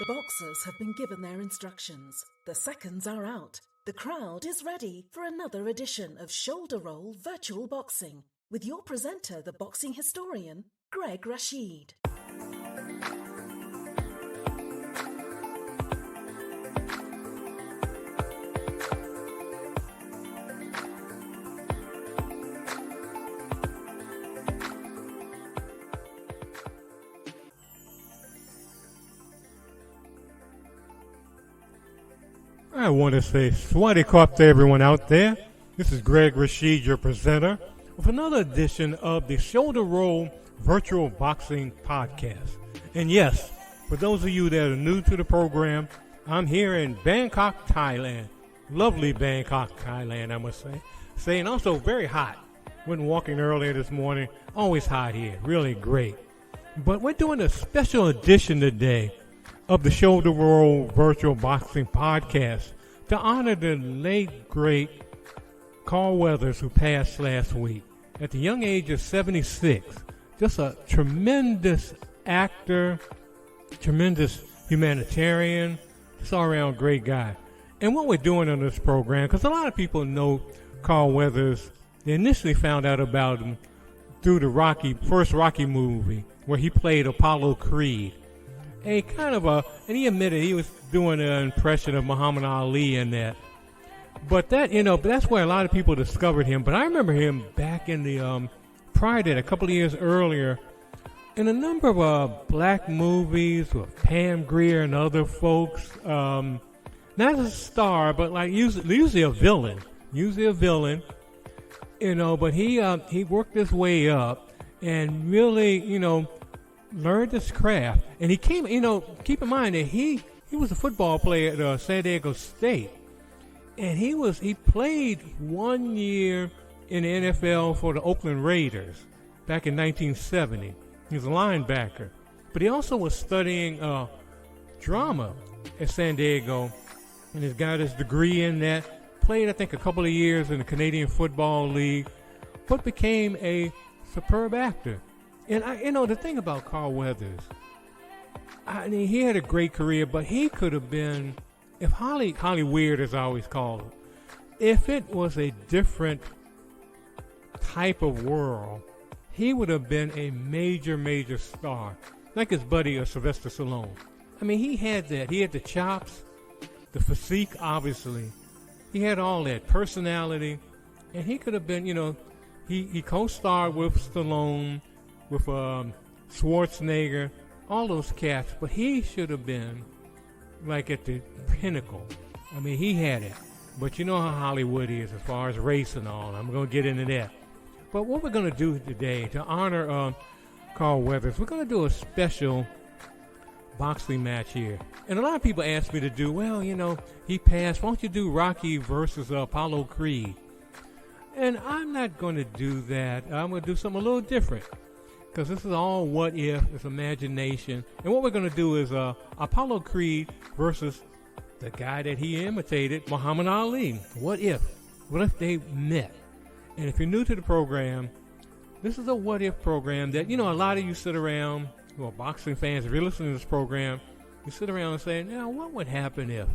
The boxers have been given their instructions. The seconds are out. The crowd is ready for another edition of Shoulder Roll Virtual Boxing with your presenter, the boxing historian, Greg Rashid. I want to say Swati Kop to everyone out there. This is Greg Rashid, your presenter, with another edition of the Shoulder Roll Virtual Boxing Podcast. And yes, for those of you that are new to the program, I'm here in Bangkok, Thailand. Lovely Bangkok, Thailand, I must say. And also very hot. Went walking earlier this morning. Always hot here. Really great. But we're doing a special edition today of the Shoulder Roll Virtual Boxing Podcast to honor the late, great Carl Weathers, who passed last week at the young age of 76. Just a tremendous actor, tremendous humanitarian, just all-around great guy. And what we're doing on this program, because a lot of people know Carl Weathers, they initially found out about him through the first Rocky movie, where he played Apollo Creed. And he admitted he was doing an impression of Muhammad Ali in that. But that's where a lot of people discovered him. But I remember him back in the, prior to that, a couple of years earlier, in a number of black movies with Pam Grier and other folks. Not as a star, but like usually a villain. But he worked his way up and really, learned his craft. And he came, keep in mind that he was a football player at San Diego State. And he played 1 year in the NFL for the Oakland Raiders back in 1970. He was a linebacker. But he also was studying drama at San Diego. And he's got his degree in that. Played, I think, a couple of years in the Canadian Football League. But became a superb actor. And the thing about Carl Weathers, he had a great career, but he could have been, if Hollyweird, as I always call him, if it was a different type of world, he would have been a major, major star, like his buddy Sylvester Stallone. He had that. He had the chops, the physique, obviously. He had all that personality, and he could have been, he co-starred with Stallone, with Schwarzenegger, all those cats, but he should have been like at the pinnacle. He had it, but you know how Hollywood is as far as race and all. I'm going to get into that. But what we're going to do today to honor Carl Weathers, we're going to do a special boxing match here. And a lot of people ask me to do, he passed, why don't you do Rocky versus Apollo Creed? And I'm not going to do that. I'm going to do something a little different. Because this is all what if, it's imagination. And what we're going to do is Apollo Creed versus the guy that he imitated, Muhammad Ali. What if? What if they met? And if you're new to the program, this is a what if program that, a lot of you sit around, who are boxing fans, if you're listening to this program, you sit around and say, now what would happen if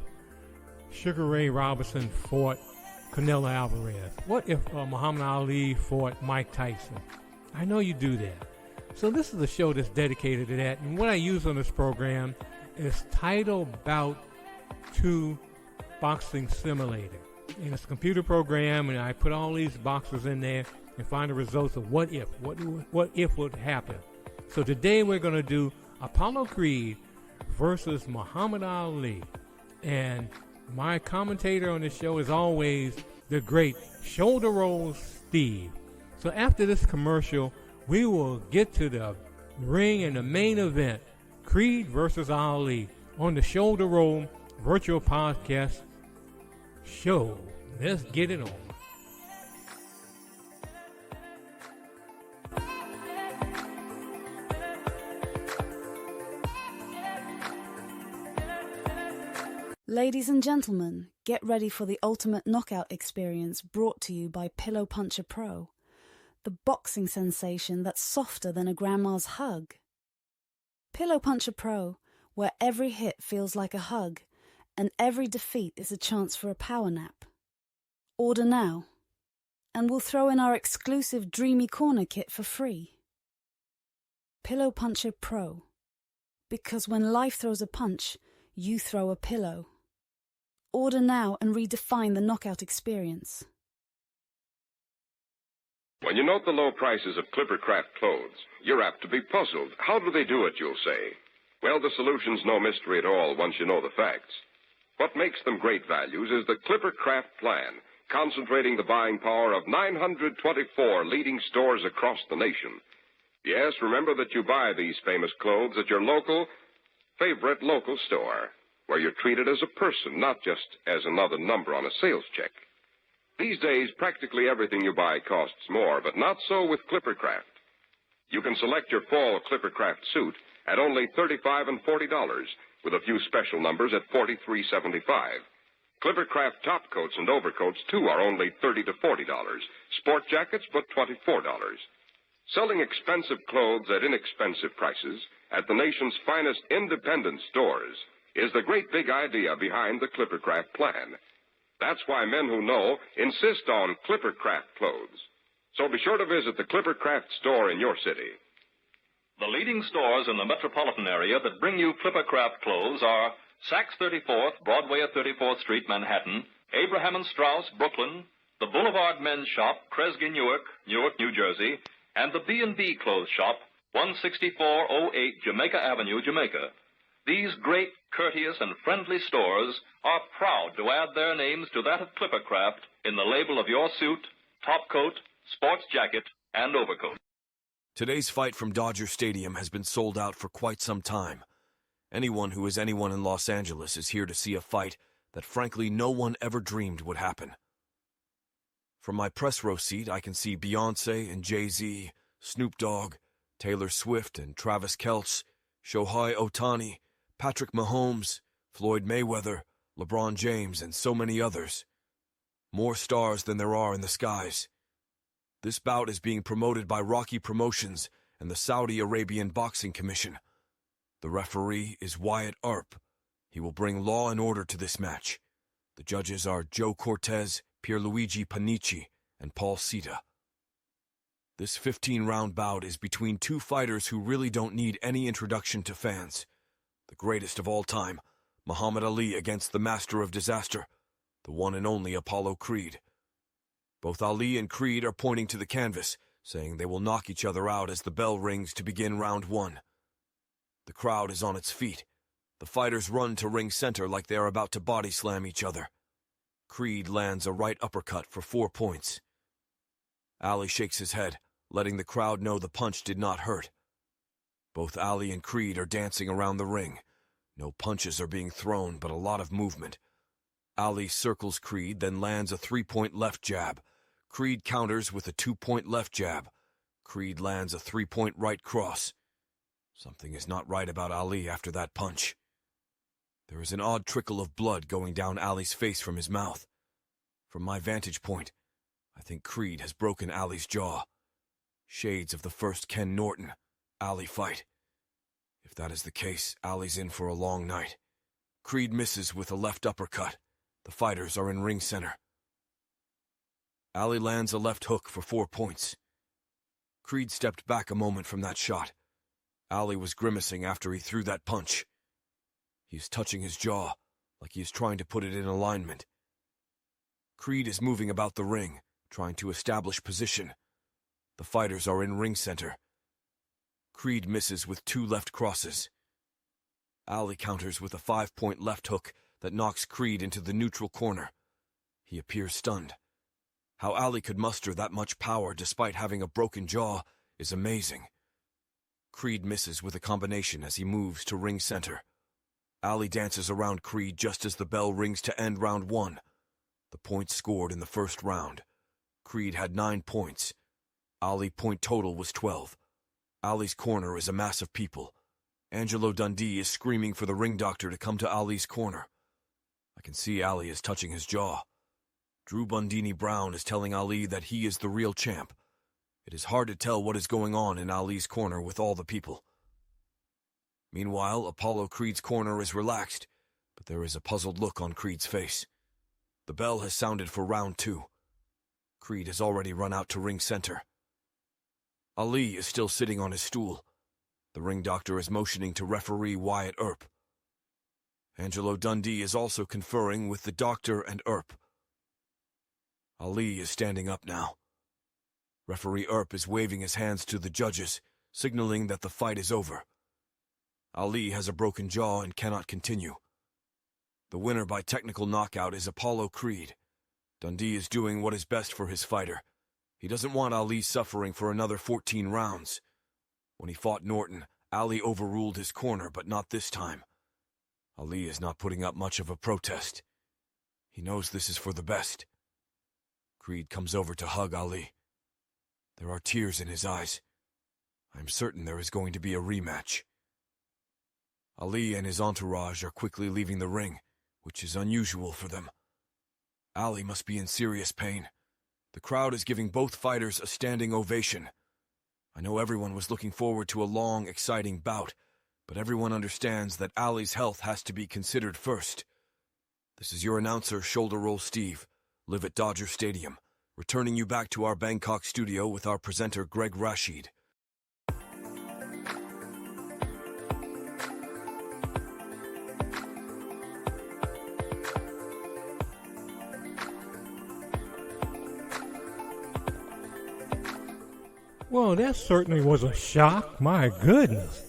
Sugar Ray Robinson fought Canelo Alvarez? What if Muhammad Ali fought Mike Tyson? I know you do that. So this is a show that's dedicated to that. And what I use on this program is Title Bout 2 Boxing Simulator. And it's a computer program, and I put all these boxes in there and find the results of what if would happen. So today we're going to do Apollo Creed versus Muhammad Ali. And my commentator on the show is always the great Shoulder Roll Steve. So after this commercial, we will get to the ring and the main event, Creed versus Ali, on the Shoulder Roll Virtual Podcast show. Let's get it on. Ladies and gentlemen, get ready for the ultimate knockout experience brought to you by Pillow Puncher Pro. The boxing sensation that's softer than a grandma's hug. Pillow Puncher Pro, where every hit feels like a hug and every defeat is a chance for a power nap. Order now, and we'll throw in our exclusive Dreamy Corner kit for free. Pillow Puncher Pro. Because when life throws a punch, you throw a pillow. Order now and redefine the knockout experience. When you note the low prices of Clippercraft clothes, you're apt to be puzzled. How do they do it, you'll say? Well, the solution's no mystery at all once you know the facts. What makes them great values is the Clippercraft plan, concentrating the buying power of 924 leading stores across the nation. Yes, remember that you buy these famous clothes at your favorite local store, where you're treated as a person, not just as another number on a sales check. These days, practically everything you buy costs more, but not so with Clippercraft. You can select your fall Clippercraft suit at only $35 and $40, with a few special numbers at $43.75. Clippercraft top coats and overcoats, too, are only $30 to $40. Sport jackets, but $24. Selling expensive clothes at inexpensive prices at the nation's finest independent stores is the great big idea behind the Clippercraft plan. That's why men who know insist on Clippercraft clothes. So be sure to visit the Clippercraft store in your city. The leading stores in the metropolitan area that bring you Clippercraft clothes are Saks 34th, Broadway at 34th Street, Manhattan, Abraham and Strauss, Brooklyn, the Boulevard Men's Shop, Kresge, Newark, New Jersey, and the B&B Clothes Shop, 16408 Jamaica Avenue, Jamaica. These great, courteous, and friendly stores are proud to add their names to that of Clippercraft in the label of your suit, top coat, sports jacket, and overcoat. Today's fight from Dodger Stadium has been sold out for quite some time. Anyone who is anyone in Los Angeles is here to see a fight that frankly no one ever dreamed would happen. From my press row seat, I can see Beyoncé and Jay-Z, Snoop Dogg, Taylor Swift and Travis Kelce, Shohei Ohtani, Patrick Mahomes, Floyd Mayweather, LeBron James, and so many others. More stars than there are in the skies. This bout is being promoted by Rocky Promotions and the Saudi Arabian Boxing Commission. The referee is Wyatt Earp. He will bring law and order to this match. The judges are Joe Cortez, Pierluigi Panici, and Paul Sita. This 15-round bout is between two fighters who really don't need any introduction to fans. The greatest of all time, Muhammad Ali against the master of disaster, the one and only Apollo Creed. Both Ali and Creed are pointing to the canvas, saying they will knock each other out as the bell rings to begin round one. The crowd is on its feet. The fighters run to ring center like they are about to body slam each other. Creed lands a right uppercut for 4 points. Ali shakes his head, letting the crowd know the punch did not hurt. Both Ali and Creed are dancing around the ring. No punches are being thrown, but a lot of movement. Ali circles Creed, then lands a 3-point left jab. Creed counters with a 2-point left jab. Creed lands a 3-point right cross. Something is not right about Ali after that punch. There is an odd trickle of blood going down Ali's face from his mouth. From my vantage point, I think Creed has broken Ali's jaw. Shades of the first Ken Norton, Ali fight. If that is the case, Ali's in for a long night. Creed misses with a left uppercut. The fighters are in ring center. Ali lands a left hook for 4 points. Creed stepped back a moment from that shot. Ali was grimacing after he threw that punch. He is touching his jaw, like he is trying to put it in alignment. Creed is moving about the ring, trying to establish position. The fighters are in ring center. Creed misses with 2 left crosses. Ali counters with a 5-point left hook that knocks Creed into the neutral corner. He appears stunned. How Ali could muster that much power despite having a broken jaw is amazing. Creed misses with a combination as he moves to ring center. Ali dances around Creed just as the bell rings to end round 1. The points scored in the first round. Creed had 9 points. Ali point total was 12. Ali's corner is a mass of people. Angelo Dundee is screaming for the ring doctor to come to Ali's corner. I can see Ali is touching his jaw. Drew Bundini Brown is telling Ali that he is the real champ. It is hard to tell what is going on in Ali's corner with all the people. Meanwhile, Apollo Creed's corner is relaxed, but there is a puzzled look on Creed's face. The bell has sounded for round 2. Creed has already run out to ring center. Ali is still sitting on his stool. The ring doctor is motioning to referee Wyatt Earp. Angelo Dundee is also conferring with the doctor and Earp. Ali is standing up now. Referee Earp is waving his hands to the judges, signaling that the fight is over. Ali has a broken jaw and cannot continue. The winner by technical knockout is Apollo Creed. Dundee is doing what is best for his fighter. He doesn't want Ali suffering for another 14 rounds. When he fought Norton, Ali overruled his corner, but not this time. Ali is not putting up much of a protest. He knows this is for the best. Creed comes over to hug Ali. There are tears in his eyes. I'm certain there is going to be a rematch. Ali and his entourage are quickly leaving the ring, which is unusual for them. Ali must be in serious pain. The crowd is giving both fighters a standing ovation. I know everyone was looking forward to a long, exciting bout, but everyone understands that Ali's health has to be considered first. This is your announcer, Shoulder Roll Steve, live at Dodger Stadium, returning you back to our Bangkok studio with our presenter, Greg Rashid. Well, that certainly was a shock. My goodness.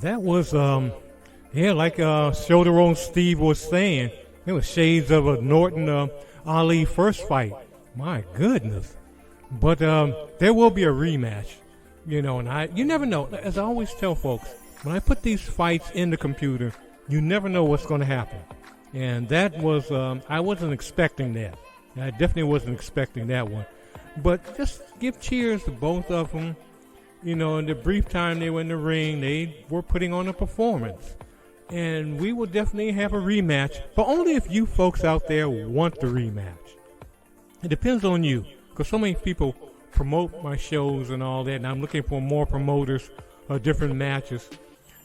That was, like Shoulder Roll Steve was saying, it was shades of a Norton Ali first fight. My goodness. But there will be a rematch, and you never know. As I always tell folks, when I put these fights in the computer, you never know what's going to happen. And that was, I wasn't expecting that. I definitely wasn't expecting that one. But just give cheers to both of them. In the brief time they were in the ring, they were putting on a performance. And we will definitely have a rematch, but only if you folks out there want the rematch. It depends on you, because so many people promote my shows and all that, and I'm looking for more promoters of different matches.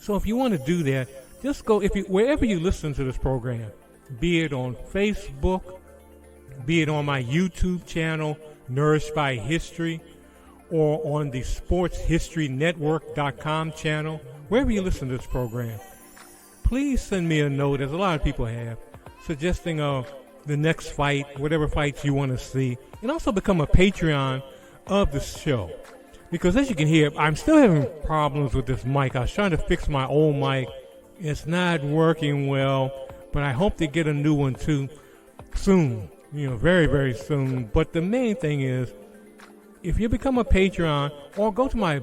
So if you want to do that, just go, wherever you listen to this program, be it on Facebook, be it on my YouTube channel, Nourished by History, or on the sportshistorynetwork.com channel, wherever you listen to this program, please send me a note, as a lot of people have, suggesting the next fight, whatever fights you want to see, and also become a Patreon of the show. Because as you can hear, I'm still having problems with this mic. I was trying to fix my old mic. It's not working well, but I hope to get a new one too soon. Very, very soon. But the main thing is, if you become a Patreon or go to my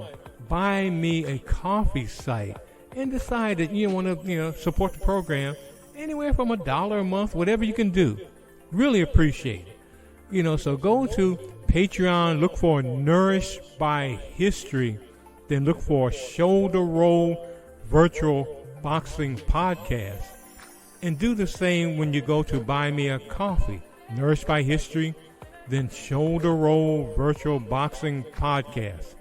Buy Me a Coffee site and decide that you want to, support the program, anywhere from $1 a month, whatever you can do, really appreciate it. So go to Patreon, look for Nourished by History, then look for Shoulder Roll Virtual Boxing Podcast, and do the same when you go to Buy Me a Coffee. Nourished by History, then Shoulder Roll Virtual Boxing Podcast.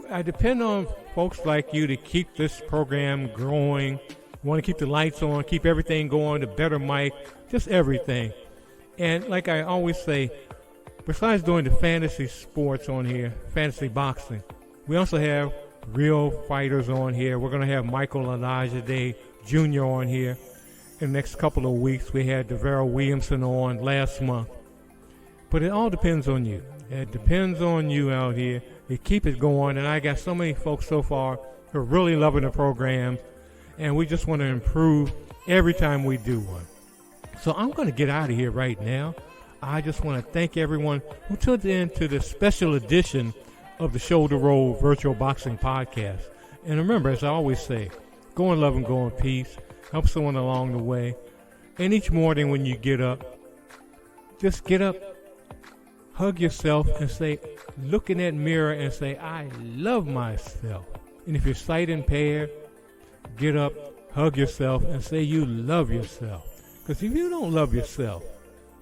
I depend on folks like you to keep this program growing. Want to keep the lights on, keep everything going, the better mic, just everything. And like I always say, besides doing the fantasy sports on here, fantasy boxing, we also have real fighters on here. We're going to have Michael Olajide Jr. on here. In the next couple of weeks, we had Devera Williamson on last month. But it all depends on you. It depends on you out here to keep it going. And I got so many folks so far who are really loving the program. And we just want to improve every time we do one. So I'm going to get out of here right now. I just want to thank everyone who tuned in to this special edition of the Shoulder Roll Virtual Boxing Podcast. And remember, as I always say, go in love and go in peace. Help someone along the way. And each morning when you get up, just get up, hug yourself, and say, look in that mirror and say, I love myself. And if you're sight impaired, get up, hug yourself, and say you love yourself. Because if you don't love yourself,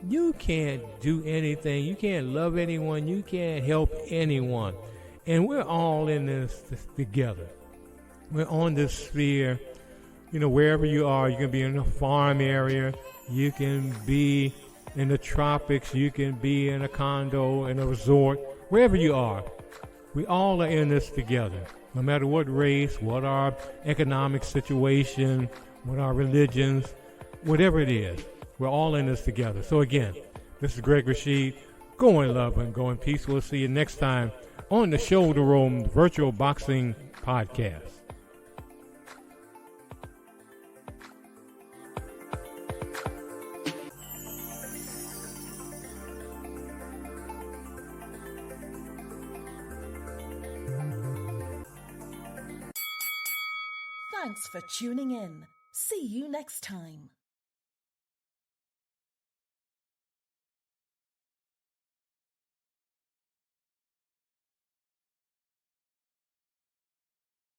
you can't do anything. You can't love anyone. You can't help anyone. And we're all in this together. we're on this sphere. You know, wherever you are, you can be in a farm area, you can be in the tropics, you can be in a condo, in a resort, wherever you are. We all are in this together. No matter what race, what our economic situation, what our religions, whatever it is, we're all in this together. So again, this is Greg Rashid. Go in love and go in peace. We'll see you next time on the Shoulder Room Virtual Boxing Podcast. Thanks for tuning in. See you next time.